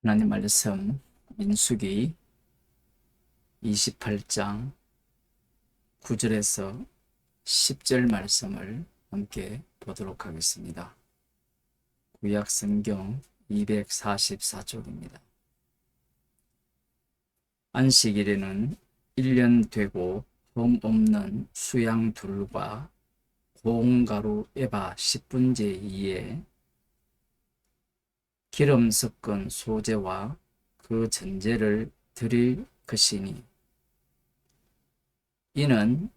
하나님 말씀 민수기 28장 9절에서 10절 말씀을 함께 보도록 하겠습니다. 구약 성경 244쪽입니다. 안식일에는 1년 되고 흠 없는 수양 둘과 고운 가루 에바 10분제 2에 기름 섞은 소제와 그 전제를 드릴 것이니 이는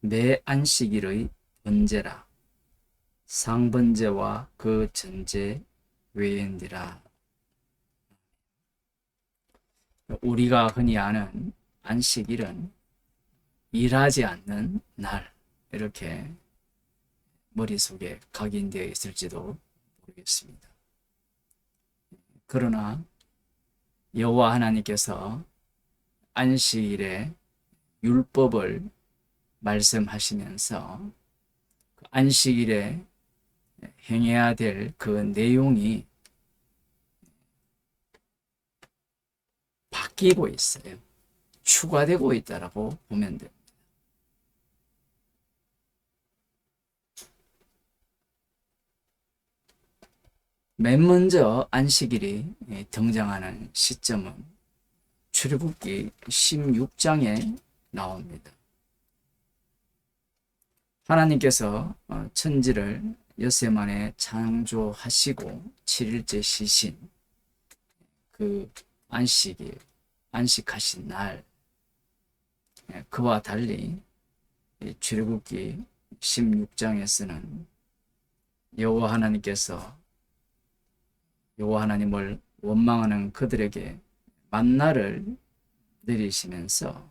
매 안식일의 번제라. 상번제와 그 전제 외인디라. 우리가 흔히 아는 안식일은 일하지 않는 날, 이렇게 머릿속에 각인되어 있을지도 모르겠습니다. 그러나 여호와 하나님께서 안식일에 율법을 말씀하시면서 안식일에 행해야 될 그 내용이 바뀌고 있어요. 추가되고 있다라고 보면 됩니다. 맨 먼저 안식일이 등장하는 시점은 출애굽기 16장에 나옵니다. 하나님께서 천지를 엿새 만에 창조하시고 7일째 쉬신 그 안식일, 안식하신 날, 그와 달리 출애굽기 16장에서는 여호와 하나님을 원망하는 그들에게 만나를 내리시면서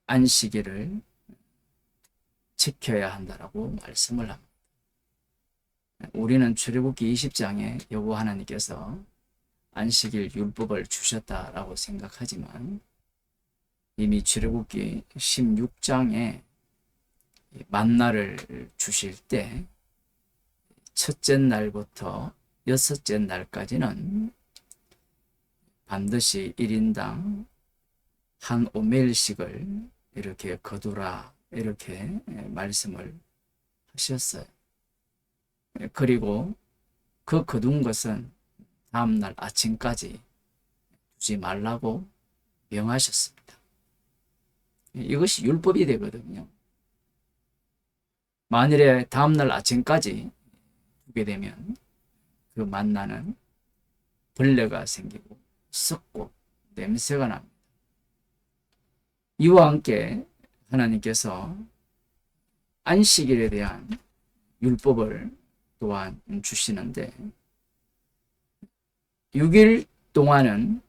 안식일을 지켜야 한다라고 말씀을 합니다. 우리는 출애굽기 20장에 여호와 하나님께서 안식일 율법을 주셨다라고 생각하지만 이미 출애굽기 16장에 만나를 주실 때 첫째 날부터 여섯째 날까지는 반드시 1인당 한 오멜씩을 이렇게 거두라, 이렇게 말씀을 하셨어요. 그리고 그 거둔 것은 다음날 아침까지 주지 말라고 명하셨습니다. 이것이 율법이 되거든요. 만일에 다음날 아침까지 두게 되면 그 만나는 벌레가 생기고 썩고 냄새가 납니다. 이와 함께 하나님께서 안식일에 대한 율법을 또한 주시는데 6일 동안은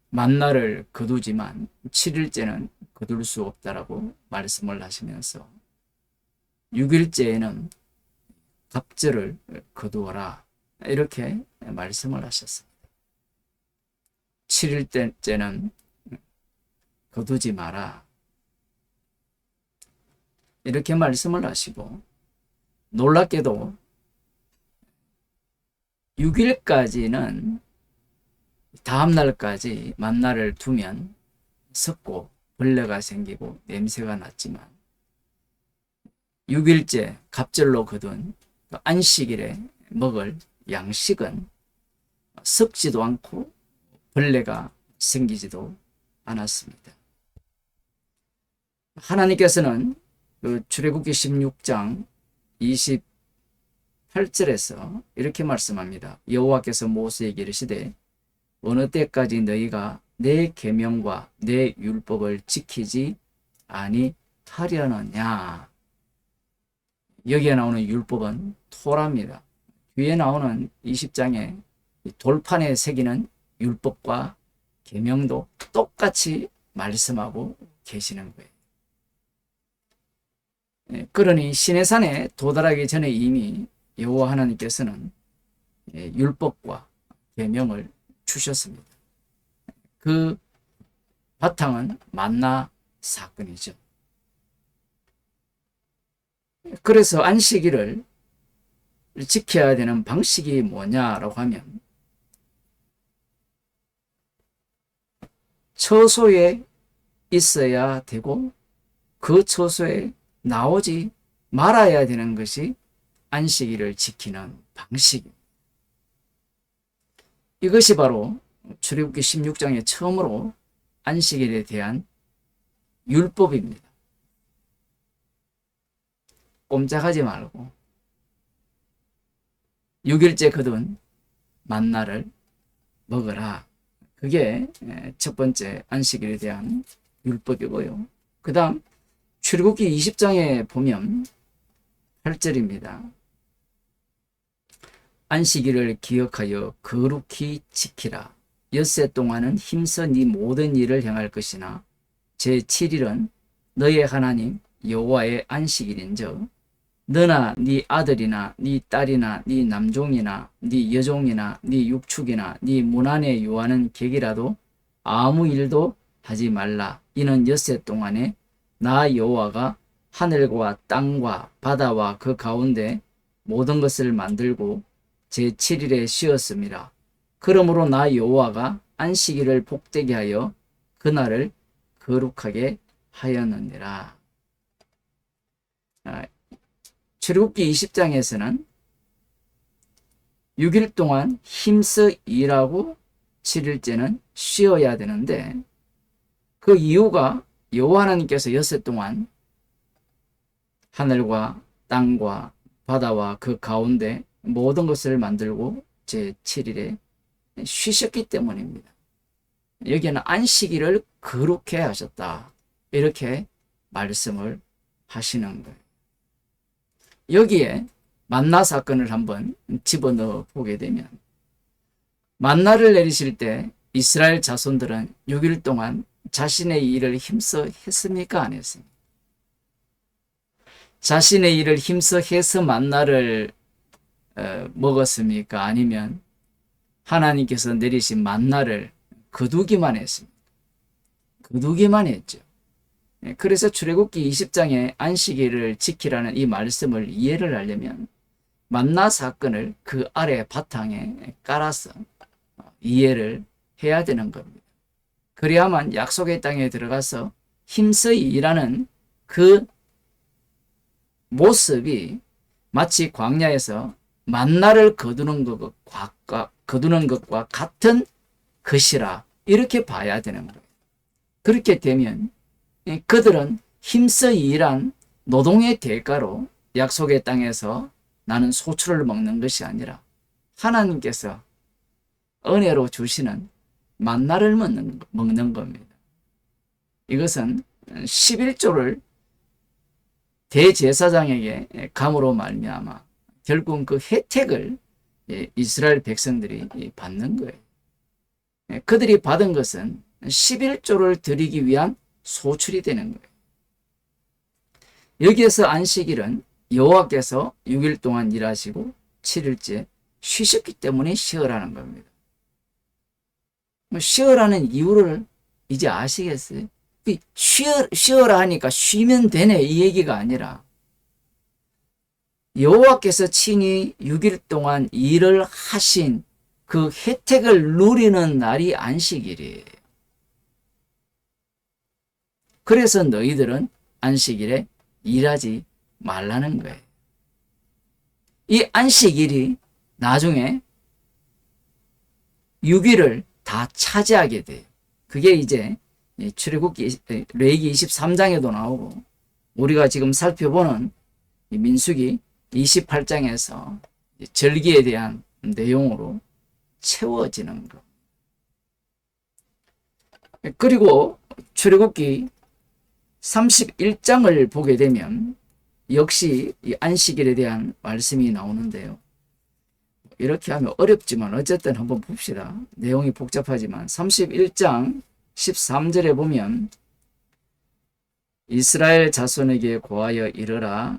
만나를 거두지만 7일째는 거둘 수 없다라고 말씀을 하시면서 6일째에는 갑절을 거두어라, 이렇게 말씀을 하셨습니다. 7일째는 거두지 마라, 이렇게 말씀을 하시고, 놀랍게도 6일까지는 다음날까지 만나를 두면 썩고 벌레가 생기고 냄새가 났지만 6일째 갑절로 거둔 안식일에 먹을 양식은 썩지도 않고 벌레가 생기지도 않았습니다. 하나님께서는 그 출애굽기 16장 28절에서 이렇게 말씀합니다. 여호와께서 모세에게 이르시되 어느 때까지 너희가 내 계명과 내 율법을 지키지 아니하려느냐. 여기에 나오는 율법은 토라입니다. 뒤에 나오는 20장에 돌판에 새기는 율법과 계명도 똑같이 말씀하고 계시는 거예요. 그러니 시내산에 도달하기 전에 이미 여호와 하나님께서는 율법과 계명을 주셨습니다. 그 바탕은 만나 사건이죠. 그래서 안식일을 지켜야 되는 방식이 뭐냐라고 하면 처소에 있어야 되고 그 처소에 나오지 말아야 되는 것이 안식일을 지키는 방식입니다. 이것이 바로 출애굽기 16장에 처음으로 안식일에 대한 율법입니다. 꼼짝하지 말고 6일째 거둔 만나를 먹어라. 그게 첫 번째 안식일에 대한 율법이고요. 그 다음 출애굽기 20장에 보면 8절입니다. 안식일을 기억하여 거룩히 지키라. 엿새 동안은 힘써 네 모든 일을 행할 것이나 제7일은 너의 하나님 여호와의 안식일인즉 너나 네 아들이나 네 딸이나 네 남종이나 네 여종이나 네 육축이나 네 문안에 유하는 객이라도 아무 일도 하지 말라. 이는 엿새 동안에 나 여호와가 하늘과 땅과 바다와 그 가운데 모든 것을 만들고 제7일에 쉬었습니다. 그러므로 나 여호와가 안식일을 복되게 하여 그날을 거룩하게 하였느니라. 출애굽기 20장에서는 6일 동안 힘써 일하고 7일째는 쉬어야 되는데 그 이유가 여호와 하나님께서 엿새 동안 하늘과 땅과 바다와 그 가운데 모든 것을 만들고 제7일에 쉬셨기 때문입니다. 여기에는 안식일을 거룩해 하셨다. 이렇게 말씀을 하시는 거예요. 여기에 만나 사건을 한번 집어넣어 보게 되면 만나를 내리실 때 이스라엘 자손들은 6일 동안 자신의 일을 힘써 했습니까? 안 했습니까? 자신의 일을 힘써 해서 만나를 먹었습니까? 아니면 하나님께서 내리신 만나를 거두기만 했습니까? 거두기만 했죠. 그래서 출애굽기 20장의 안식일을 지키라는 이 말씀을 이해를 하려면 만나 사건을 그 아래 바탕에 깔아서 이해를 해야 되는 겁니다. 그래야만 약속의 땅에 들어가서 힘써 일하는 그 모습이 마치 광야에서 만나를 거두는 것과 같은 것이라 이렇게 봐야 되는 거예요. 그렇게 되면 그들은 힘써 일한 노동의 대가로 약속의 땅에서 나는 소출을 먹는 것이 아니라 하나님께서 은혜로 주시는 만나를 먹는 겁니다. 이것은 11조를 대제사장에게 감으로 말미암아 결국 그 혜택을 이스라엘 백성들이 받는 거예요. 그들이 받은 것은 11조를 드리기 위한 소출이 되는 거예요. 여기에서 안식일은 여호와께서 6일 동안 일하시고 7일째 쉬셨기 때문에 쉬어라는 겁니다. 쉬어라는 이유를 이제 아시겠어요? 쉬어라 하니까 쉬면 되네 이 얘기가 아니라 여호와께서 친히 6일 동안 일을 하신 그 혜택을 누리는 날이 안식일이에요. 그래서 너희들은 안식일에 일하지 말라는 거예요. 이 안식일이 나중에 6일을 다 차지하게 돼요. 그게 이제 출애굽기 레위기 23장에도 나오고 우리가 지금 살펴보는 민수기 28장에서 절기에 대한 내용으로 채워지는 것. 그리고 출애굽기 31장을 보게 되면 역시 이 안식일에 대한 말씀이 나오는데요. 이렇게 하면 어렵지만 어쨌든 한번 봅시다. 내용이 복잡하지만 31장 13절에 보면 이스라엘 자손에게 고하여 이르라.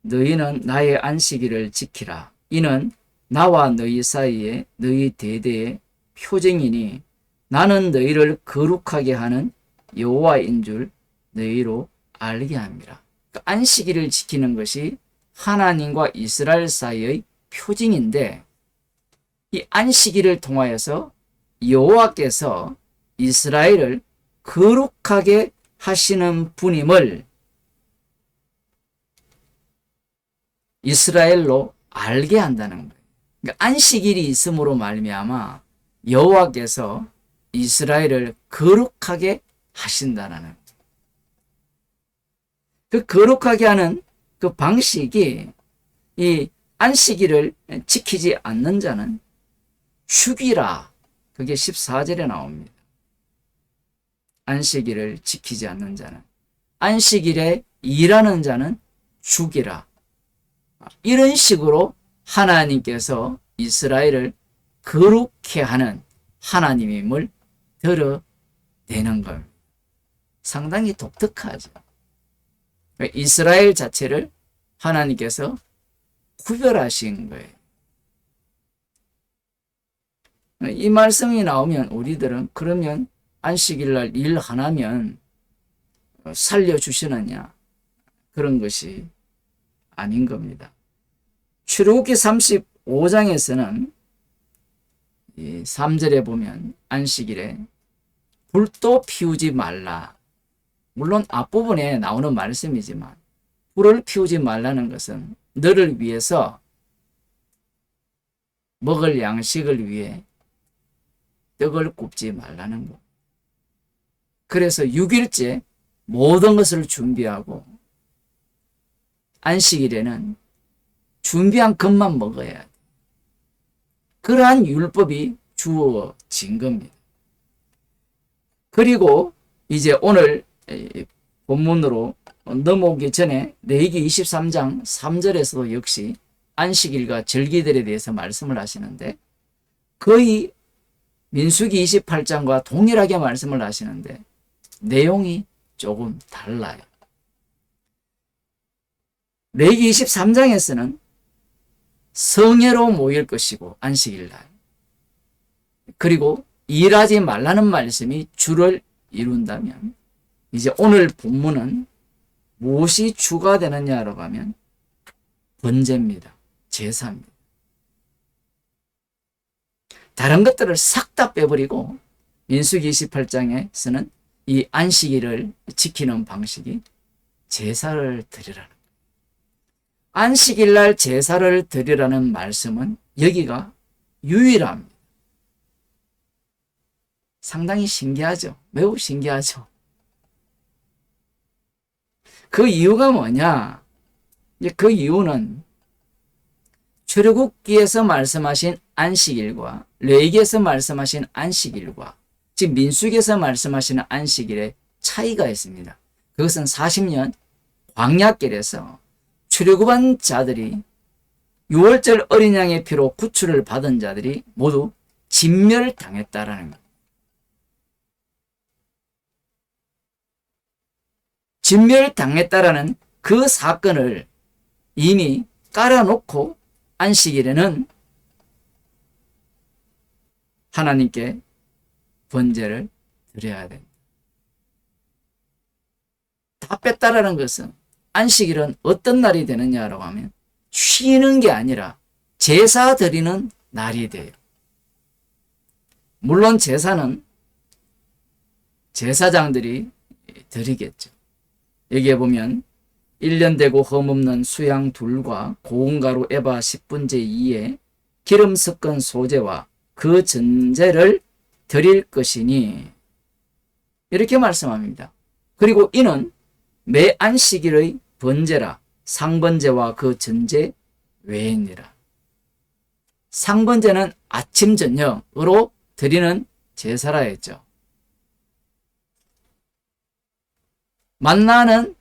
너희는 나의 안식일을 지키라. 이는 나와 너희 사이에 너희 대대의 표징이니 나는 너희를 거룩하게 하는 여호와인 줄 너희로 알게 합니다. 그러니까 안식일을 지키는 것이 하나님과 이스라엘 사이의 표징인데 이 안식일을 통하여서 여호와께서 이스라엘을 거룩하게 하시는 분임을 이스라엘로 알게 한다는 거예요. 그러니까 안식일이 있음으로 말미암아 여호와께서 이스라엘을 거룩하게 하신다는 거예요. 그 거룩하게 하는 그 방식이 이 안식일을 지키지 않는 자는 죽이라. 그게 14절에 나옵니다. 안식일을 지키지 않는 자는, 안식일에 일하는 자는 죽이라. 이런 식으로 하나님께서 이스라엘을 거룩해 하는 하나님임을 드러내는 겁니다. 상당히 독특하죠. 이스라엘 자체를 하나님께서 구별하신 거예요. 이 말씀이 나오면 우리들은 그러면 안식일 날 일 하나면 살려주시느냐, 그런 것이 아닌 겁니다. 출애굽기 35장에서는 3절에 보면 안식일에 불도 피우지 말라. 물론 앞부분에 나오는 말씀이지만 불을 피우지 말라는 것은 너를 위해서 먹을 양식을 위해 떡을 굽지 말라는 것. 그래서 6일째 모든 것을 준비하고 안식일에는 준비한 것만 먹어야 돼. 그러한 율법이 주어진 겁니다. 그리고 이제 오늘 본문으로 넘어오기 전에 레위기 23장 3절에서도 역시 안식일과 절기들에 대해서 말씀을 하시는데 거의 민수기 28장과 동일하게 말씀을 하시는데 내용이 조금 달라요. 레위기 23장에서는 성회로 모일 것이고 안식일날, 그리고 일하지 말라는 말씀이 주를 이룬다면 이제 오늘 본문은 무엇이 주가 되느냐라고 하면 번제입니다. 제사입니다. 다른 것들을 싹 다 빼버리고 민수기 28장에서는 이 안식일을 지키는 방식이 제사를 드리라는 거예요. 안식일날 제사를 드리라는 말씀은 여기가 유일합니다. 상당히 신기하죠. 매우 신기하죠. 그 이유가 뭐냐? 그 이유는 출애굽기에서 말씀하신 안식일과 레위기에서 말씀하신 안식일과 즉 민수기에서 말씀하시는 안식일의 차이가 있습니다. 그것은 40년 광야길에서 출애굽한 자들이 6월절 어린 양의 피로 구출을 받은 자들이 모두 진멸당했다라는 것. 진멸당했다라는 그 사건을 이미 깔아놓고 안식일에는 하나님께 번제를 드려야 된다. 다 뺐다라는 것은 안식일은 어떤 날이 되느냐라고 하면 쉬는 게 아니라 제사 드리는 날이 돼요. 물론 제사는 제사장들이 드리겠죠. 여기에 보면 1년 되고 흠없는 수양 둘과 고운 가루 에바 10분제 2에 기름 섞은 소제와 그 전제를 드릴 것이니 이렇게 말씀합니다. 그리고 이는 매 안식일의 번제라 상번제와 그 전제 외에니라. 상번제는 아침 저녁으로 드리는 제사라 했죠. 만나와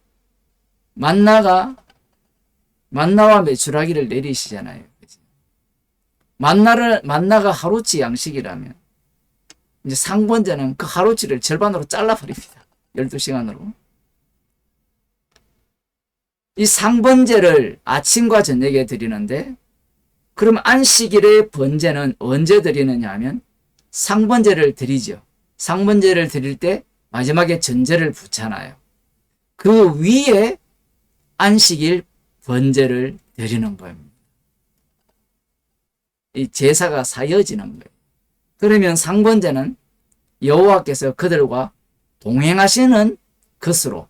메추라기를 내리시잖아요. 만나가 하루치 양식이라면 이제 상번제는 그 하루치를 절반으로 잘라버립니다. 12시간으로. 이 상번제를 아침과 저녁에 드리는데 그럼 안식일의 번제는 언제 드리느냐 하면 상번제를 드리죠. 상번제를 드릴 때 마지막에 전제를 붙잖아요. 그 위에 안식일 번제를 드리는 겁니다. 이 제사가 사여지는 거예요. 그러면 상번제는 여호와께서 그들과 동행하시는 것으로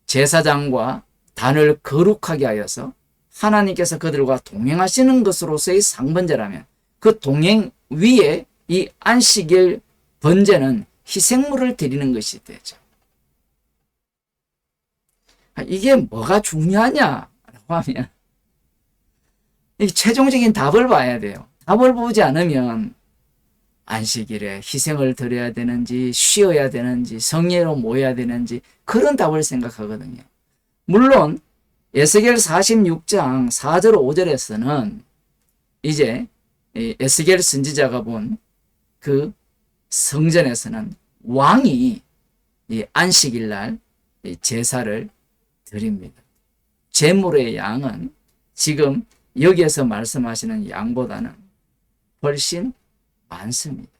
제사장과 단을 거룩하게 하여서 하나님께서 그들과 동행하시는 것으로서의 상번제라면 그 동행 위에 이 안식일 번제는 희생물을 드리는 것이 되죠. 이게 뭐가 중요하냐라고 하면 이 최종적인 답을 봐야 돼요. 답을 보지 않으면 안식일에 희생을 드려야 되는지 쉬어야 되는지 성례로 모여야 되는지 그런 답을 생각하거든요. 물론 에스겔 46장 4절 5절에서는 이제 에스겔 선지자가 본 그 성전에서는 왕이 이 안식일 날 제사를 드립니다. 제물의 양은 지금 여기에서 말씀하시는 양보다는 훨씬 많습니다.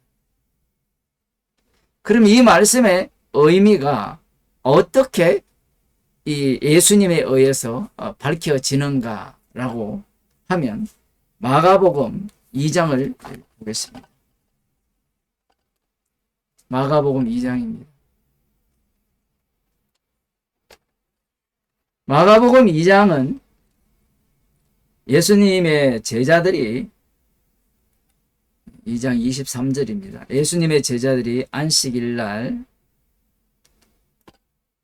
그럼 이 말씀의 의미가 어떻게 이 예수님에 의해서 밝혀지는가라고 하면 마가복음 2장을 보겠습니다. 마가복음 2장입니다. 마가복음 2장은 예수님의 제자들이 2장 23절입니다. 예수님의 제자들이 안식일 날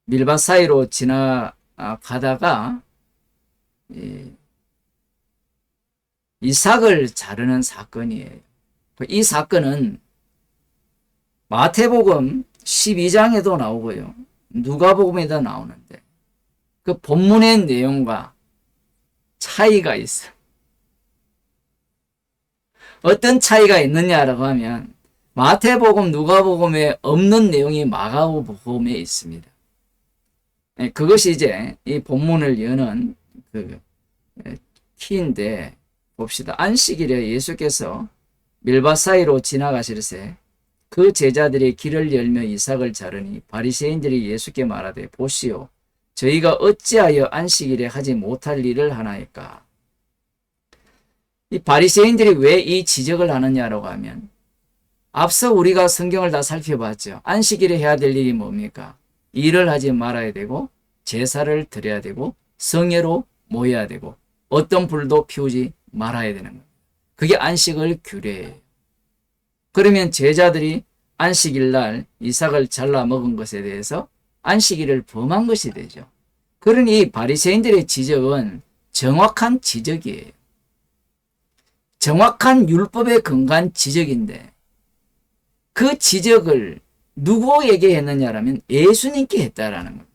밀밭 사이로 지나가다가 이삭을 자르는 사건이에요. 이 사건은 마태복음 12장에도 나오고요. 누가복음에도 나오는데 그 본문의 내용과 차이가 있어요. 어떤 차이가 있느냐라고 하면 마태복음, 누가복음에 없는 내용이 마가복음에 있습니다. 그것이 이제 이 본문을 여는 그 키인데 봅시다. 안식일에 예수께서 밀밭 사이로 지나가실새 그 제자들이 길을 열며 이삭을 자르니 바리새인들이 예수께 말하되 보시오 저희가 어찌하여 안식일에 하지 못할 일을 하나이까. 이 바리새인들이 왜 이 지적을 하느냐라고 하면 앞서 우리가 성경을 다 살펴봤죠. 안식일에 해야 될 일이 뭡니까? 일을 하지 말아야 되고 제사를 드려야 되고 성회로 모여야 되고 어떤 불도 피우지 말아야 되는 겁니다. 그게 안식을 규례예요. 그러면 제자들이 안식일 날 이삭을 잘라 먹은 것에 대해서 안식일을 범한 것이 되죠. 그러니 바리새인들의 지적은 정확한 지적이에요. 정확한 율법에 근거한 지적인데 그 지적을 누구에게 했느냐라면 예수님께 했다라는 겁니다.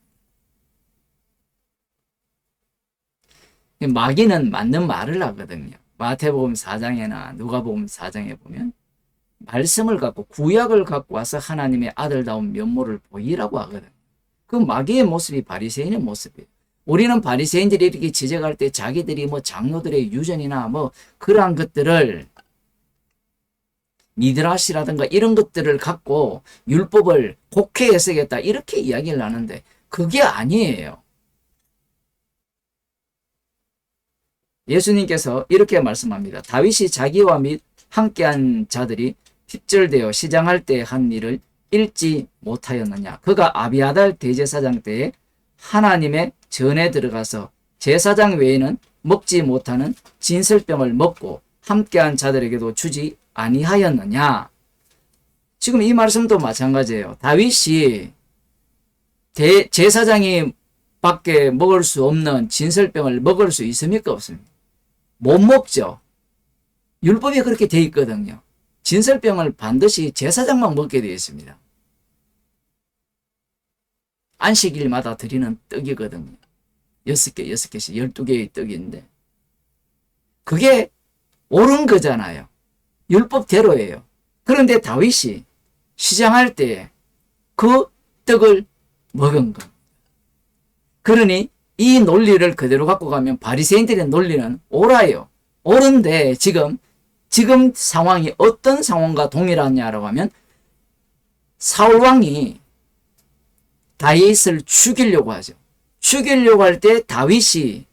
마귀는 맞는 말을 하거든요. 마태복음 4장이나 누가복음 4장에 보면 말씀을 갖고 구약을 갖고 와서 하나님의 아들다운 면모를 보이라고 하거든요. 그 마귀의 모습이 바리새인의 모습이에요. 우리는 바리새인들이 이렇게 지적할 때 자기들이 뭐 장로들의 유전이나 뭐 그러한 것들을 미드라시라든가 이런 것들을 갖고 율법을 곡해 해석했다 이렇게 이야기를 하는데 그게 아니에요. 예수님께서 이렇게 말씀합니다. 다윗이 자기와 및 함께한 자들이 핍절되어 시장할 때 한 일을 읽지 못하였느냐. 그가 아비아달 대제사장 때에 하나님의 전에 들어가서 제사장 외에는 먹지 못하는 진설병을 먹고 함께한 자들에게도 주지 아니하였느냐. 지금 이 말씀도 마찬가지예요. 다윗이 제사장이 밖에 먹을 수 없는 진설병을 먹을 수 있습니까? 없습니까? 못 먹죠. 율법에 그렇게 돼 있거든요. 진설병을 반드시 제사장만 먹게 되어 있습니다. 안식일마다 드리는 떡이거든요. 6개, 6개씩 12개의 떡인데 그게 옳은 거잖아요. 율법대로예요. 그런데 다윗이 시장할 때 그 떡을 먹은 것. 그러니 이 논리를 그대로 갖고 가면 바리새인들의 논리는 옳아요. 옳은데 지금 상황이 어떤 상황과 동일하냐라고 하면 사울 왕이 다윗을 죽이려고 하죠. 죽이려고 할 때 다윗이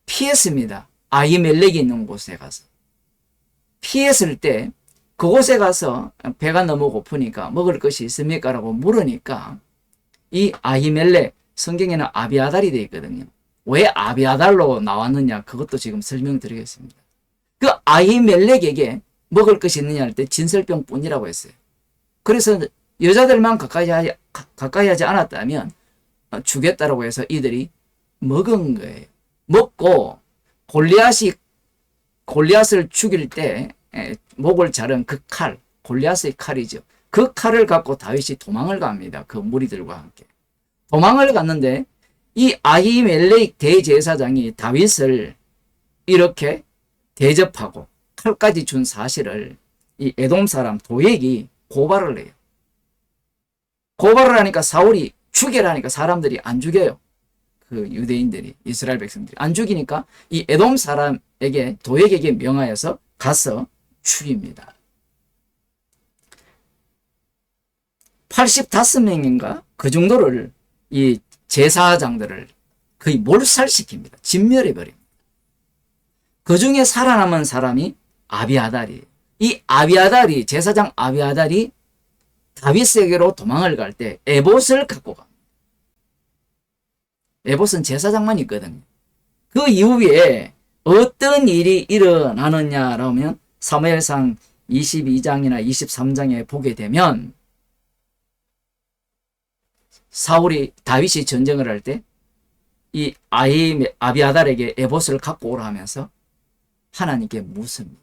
피했습니다. 아히멜렉이 있는 곳에 가서. 피했을 때 그곳에 가서 배가 너무 고프니까 먹을 것이 있습니까? 라고 물으니까 이 아히멜렉, 성경에는 아비아달이 되어 있거든요. 왜 아비아달로 나왔느냐? 그것도 지금 설명드리겠습니다. 그 아히멜렉에게 먹을 것이 있느냐 할 때 진설병뿐이라고 했어요. 그래서 여자들만 가까이 하지 않았다면 주겠다라고 해서 이들이 먹은 거예요. 먹고 골리앗을 죽일 때 목을 자른 그 칼, 골리앗의 칼이죠. 그 칼을 갖고 다윗이 도망을 갑니다. 그 무리들과 함께. 도망을 갔는데 이 아히멜렉 대제사장이 다윗을 이렇게 대접하고 칼까지 준 사실을 이 에돔 사람 도액이 고발을 해요. 고발을 하니까 사울이 죽여라니까 사람들이 안 죽여요. 그 유대인들이, 이스라엘 백성들이 안 죽이니까 이 에돔 사람에게, 도액에게 명하여서 가서 죽입니다. 85명인가 그 정도를 이 제사장들을 거의 몰살시킵니다. 진멸해버립니다. 그 중에 살아남은 사람이 아비아달이에요. 이 아비아달이, 제사장 아비아달이 다윗에게로 도망을 갈 때 에봇을 갖고 갑니다. 에봇은 제사장만 있거든요. 그 이후에 어떤 일이 일어나느냐라면 사무엘상 22장이나 23장에 보게 되면 다윗이 전쟁을 할 때 이 아비아달에게 에봇을 갖고 오라 하면서 하나님께 묻습니다.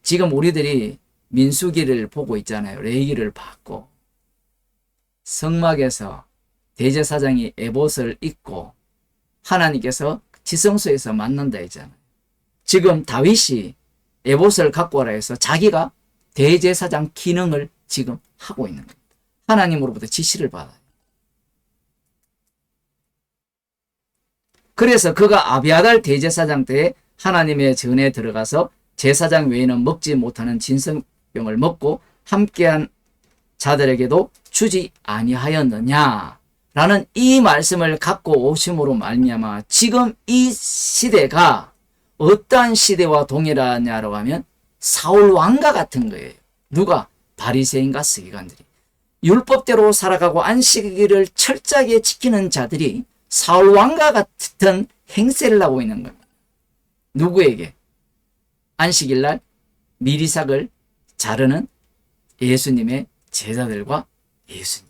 지금 우리들이 민수기를 보고 있잖아요. 레위기를 받고 성막에서 대제사장이 에봇을 입고 하나님께서 지성소에서 만난다 했잖아요. 지금 다윗이 에봇을 갖고 오라 해서 자기가 대제사장 기능을 지금 하고 있는 겁니다. 하나님으로부터 지시를 받아요. 그래서 그가 아비아달 대제사장 때에 하나님의 전에 들어가서 제사장 외에는 먹지 못하는 진성병을 먹고 함께한 자들에게도 주지 아니하였느냐 라는 이 말씀을 갖고 오심으로 말미암아 지금 이 시대가 어떠한 시대와 동일하냐라고 하면 사울 왕과 같은 거예요. 누가? 바리새인과 서기관들이. 율법대로 살아가고 안식일을 철저하게 지키는 자들이 사울 왕과 같은 행세를 하고 있는 겁니다. 누구에게? 안식일날 미리삭을 자르는 예수님의 제자들과 예수님.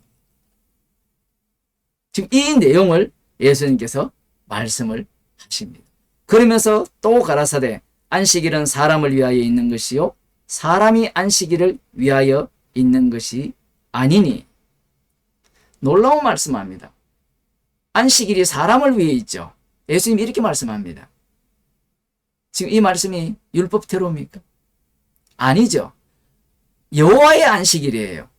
지금 이 내용을 예수님께서 말씀을 하십니다. 그러면서 또 가라사대 안식일은 사람을 위하여 있는 것이요 사람이 안식일을 위하여 있는 것이 아니니. 놀라운 말씀합니다. 안식일이 사람을 위해 있죠. 예수님이 이렇게 말씀합니다. 지금 이 말씀이 율법대로입니까? 아니죠. 여호와의 안식일이에요.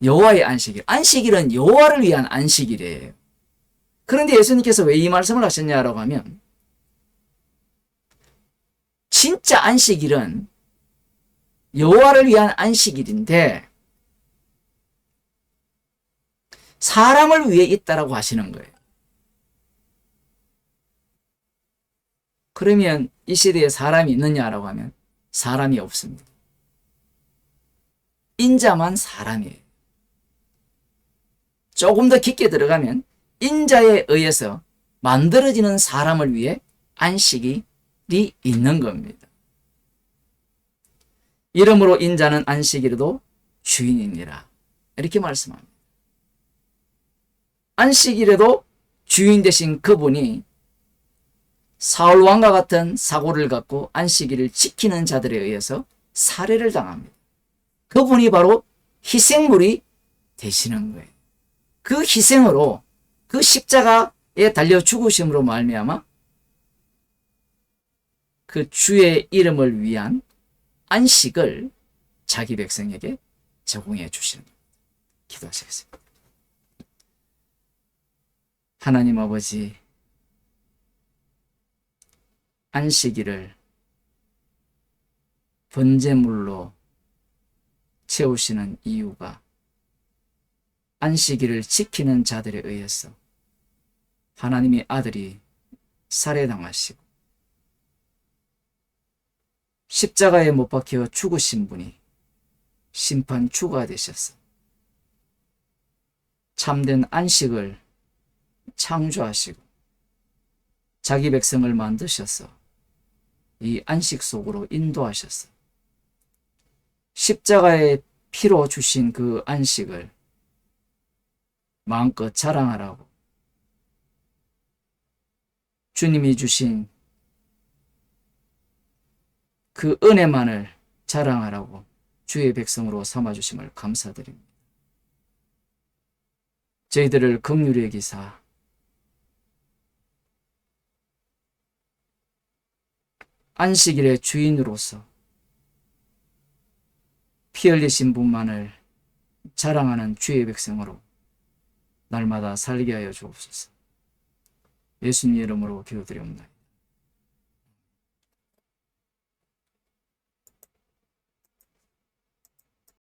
여호와의 안식일. 안식일은 여호와를 위한 안식일이에요. 그런데 예수님께서 왜 이 말씀을 하셨냐라고 하면 진짜 안식일은 여호와를 위한 안식일인데 사람을 위해 있다라고 하시는 거예요. 그러면 이 시대에 사람이 있느냐라고 하면 사람이 없습니다. 인자만 사람이에요. 조금 더 깊게 들어가면 인자에 의해서 만들어지는 사람을 위해 안식일이 있는 겁니다. 이러므로 인자는 안식일에도 주인이니라. 이렇게 말씀합니다. 안식일에도 주인 되신 그분이 사울 왕과 같은 사고를 갖고 안식일을 지키는 자들에 의해서 살해를 당합니다. 그분이 바로 희생물이 되시는 거예요. 그 희생으로 그 십자가에 달려 죽으심으로 말미암아 그 주의 이름을 위한 안식을 자기 백성에게 제공해 주시는 겁니다. 기도하시겠습니다. 하나님 아버지, 안식일을 번제물로 채우시는 이유가 안식일을 지키는 자들에 의해서 하나님의 아들이 살해당하시고 십자가에 못 박혀 죽으신 분이 심판 주가 되셨어. 참된 안식을 창조하시고 자기 백성을 만드셔서 이 안식 속으로 인도하셨어. 십자가의 피로 주신 그 안식을 마음껏 자랑하라고, 주님이 주신 그 은혜만을 자랑하라고 주의 백성으로 삼아주심을 감사드립니다. 저희들을 긍휼히 여기사 안식일의 주인으로서 피 흘리신 분만을 자랑하는 주의 백성으로 날마다 살게 하여 주옵소서. 예수님 이름으로 기도드립니다.